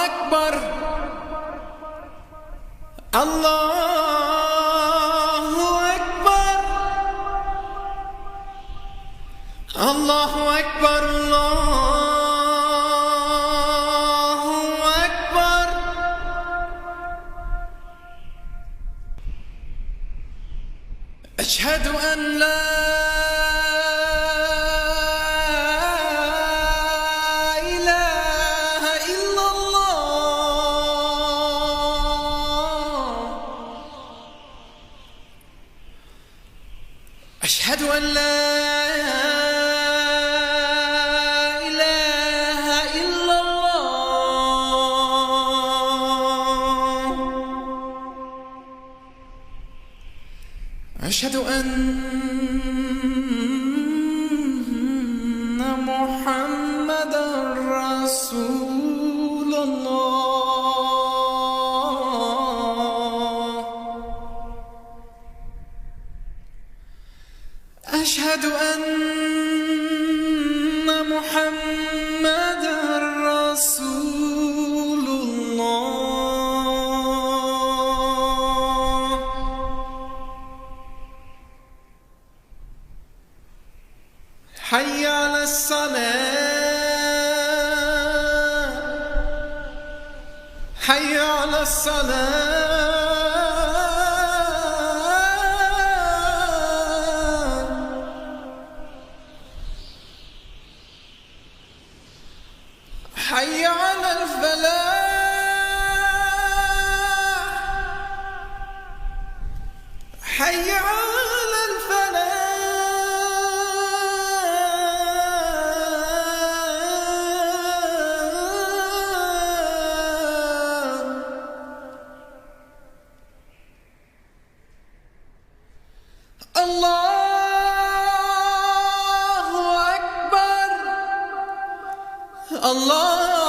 أكبر الله أكبر الله أكبر الله أكبر. أشهد أن لا إله إلا الله. أشهد أن لا إله إلا الله. أشهد أن محمدًا رسول الله. أشهد أن محمدًا رسول الله. حي على الصلاة حي على الصلاة. حي على الفلاح حي على الفلاح. الله أكبر الله